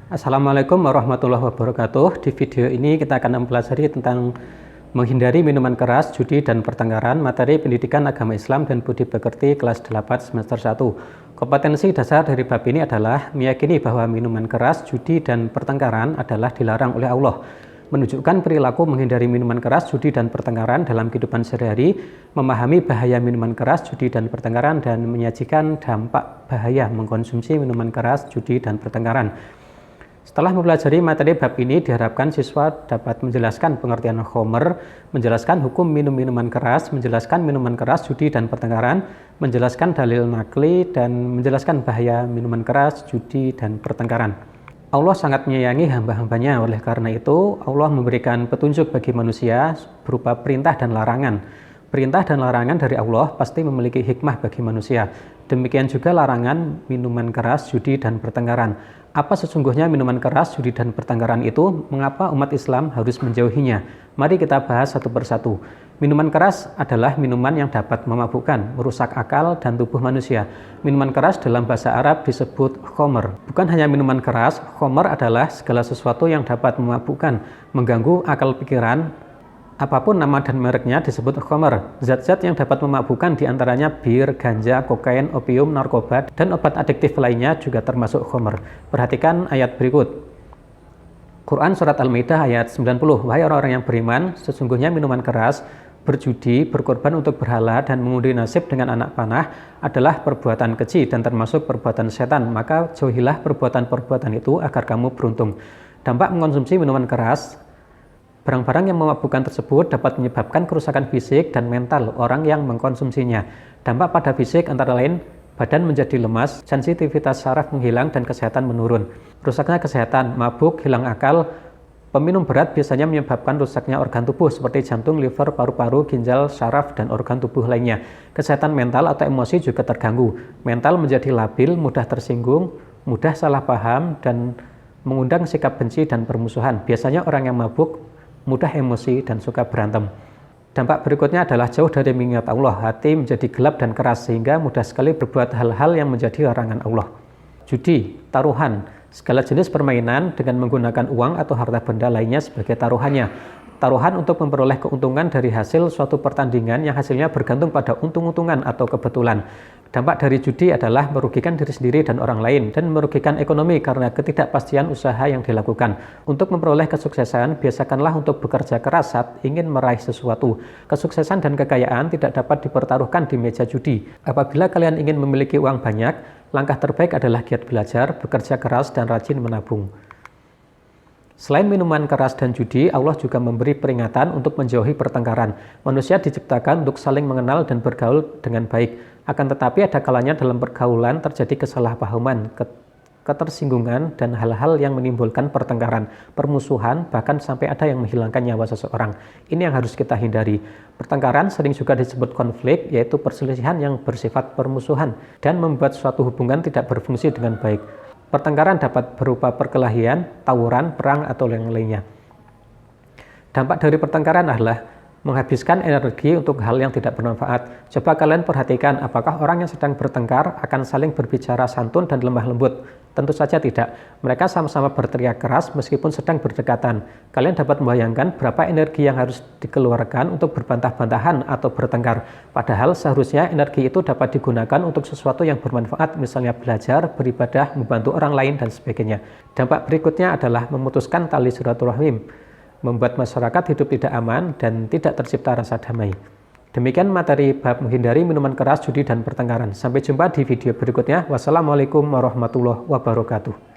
Assalamualaikum warahmatullahi wabarakatuh. Di video ini kita akan mempelajari tentang menghindari minuman keras, judi, dan pertengkaran, materi pendidikan agama Islam dan budi pekerti kelas 8 semester 1. Kompetensi dasar dari bab ini adalah meyakini bahwa minuman keras, judi, dan pertengkaran adalah dilarang oleh Allah, menunjukkan perilaku menghindari minuman keras, judi, dan pertengkaran dalam kehidupan sehari-hari, memahami bahaya minuman keras, judi, dan pertengkaran, dan menyajikan dampak bahaya mengkonsumsi minuman keras, judi, dan pertengkaran. Setelah mempelajari materi bab ini, diharapkan siswa dapat menjelaskan pengertian khamr, menjelaskan hukum minum-minuman keras, menjelaskan minuman keras, judi, dan pertengkaran, menjelaskan dalil nakli, dan menjelaskan bahaya minuman keras, judi, dan pertengkaran. Allah sangat menyayangi hamba-hambanya, oleh karena itu Allah memberikan petunjuk bagi manusia berupa perintah dan larangan. Perintah dan larangan dari Allah pasti memiliki hikmah bagi manusia. Demikian juga larangan minuman keras, judi, dan pertengkaran. Apa sesungguhnya minuman keras, judi, dan pertengkaran itu? Mengapa umat Islam harus menjauhinya? Mari kita bahas satu persatu. Minuman keras adalah minuman yang dapat memabukkan, merusak akal dan tubuh manusia. Minuman keras dalam bahasa Arab disebut khamr. Bukan hanya minuman keras, khamr adalah segala sesuatu yang dapat memabukkan, mengganggu akal pikiran. Apapun nama dan mereknya disebut khamr. Zat-zat yang dapat memabukkan diantaranya bir, ganja, kokain, opium, narkoba, dan obat adiktif lainnya juga termasuk khamr. Perhatikan ayat berikut. Quran Surat Al-Maidah ayat 90. Wahai orang-orang yang beriman, sesungguhnya minuman keras, berjudi, berkorban untuk berhala, dan mengundi nasib dengan anak panah adalah perbuatan keji dan termasuk perbuatan setan. Maka jauhilah perbuatan-perbuatan itu agar kamu beruntung. Dampak mengkonsumsi minuman keras. Barang-barang yang memabukkan tersebut dapat menyebabkan kerusakan fisik dan mental orang yang mengkonsumsinya. Dampak pada fisik antara lain badan menjadi lemas, sensitivitas saraf menghilang, dan kesehatan menurun. Rusaknya kesehatan, mabuk, hilang akal. Peminum berat biasanya menyebabkan rusaknya organ tubuh seperti jantung, liver, paru-paru, ginjal, saraf, dan organ tubuh lainnya. Kesehatan mental atau emosi juga terganggu. Mental menjadi labil, mudah tersinggung, mudah salah paham, dan mengundang sikap benci dan permusuhan. Biasanya orang yang mabuk mudah emosi dan suka berantem. Dampak berikutnya adalah jauh dari mengingat Allah, hati menjadi gelap dan keras sehingga mudah sekali berbuat hal-hal yang menjadi larangan Allah. Judi, taruhan, segala jenis permainan dengan menggunakan uang atau harta benda lainnya sebagai taruhannya. Taruhan untuk memperoleh keuntungan dari hasil suatu pertandingan yang hasilnya bergantung pada untung-untungan atau kebetulan. Dampak dari judi adalah merugikan diri sendiri dan orang lain dan merugikan ekonomi karena ketidakpastian usaha yang dilakukan. Untuk memperoleh kesuksesan, biasakanlah untuk bekerja keras saat ingin meraih sesuatu. Kesuksesan dan kekayaan tidak dapat dipertaruhkan di meja judi. Apabila kalian ingin memiliki uang banyak, langkah terbaik adalah giat belajar, bekerja keras, dan rajin menabung. Selain minuman keras dan judi, Allah juga memberi peringatan untuk menjauhi pertengkaran. Manusia diciptakan untuk saling mengenal dan bergaul dengan baik. Akan tetapi ada kalanya dalam pergaulan terjadi kesalahpahaman, ketersinggungan, dan hal-hal yang menimbulkan pertengkaran, permusuhan, bahkan sampai ada yang menghilangkan nyawa seseorang. Ini yang harus kita hindari. Pertengkaran sering juga disebut konflik, yaitu perselisihan yang bersifat permusuhan dan membuat suatu hubungan tidak berfungsi dengan baik. Pertengkaran dapat berupa perkelahian, tawuran, perang, atau yang lainnya. Dampak dari pertengkaran adalah menghabiskan energi untuk hal yang tidak bermanfaat. Coba kalian perhatikan apakah orang yang sedang bertengkar akan saling berbicara santun dan lemah lembut. Tentu saja tidak. Mereka sama-sama berteriak keras meskipun sedang berdekatan. Kalian dapat membayangkan berapa energi yang harus dikeluarkan untuk berbantah-bantahan atau bertengkar. Padahal seharusnya energi itu dapat digunakan untuk sesuatu yang bermanfaat, misalnya belajar, beribadah, membantu orang lain, dan sebagainya. Dampak berikutnya adalah memutuskan tali silaturahim, membuat masyarakat hidup tidak aman dan tidak tercipta rasa damai. Demikian materi bab menghindari minuman keras, judi, dan pertengkaran. Sampai jumpa di video berikutnya. Wassalamualaikum warahmatullahi wabarakatuh.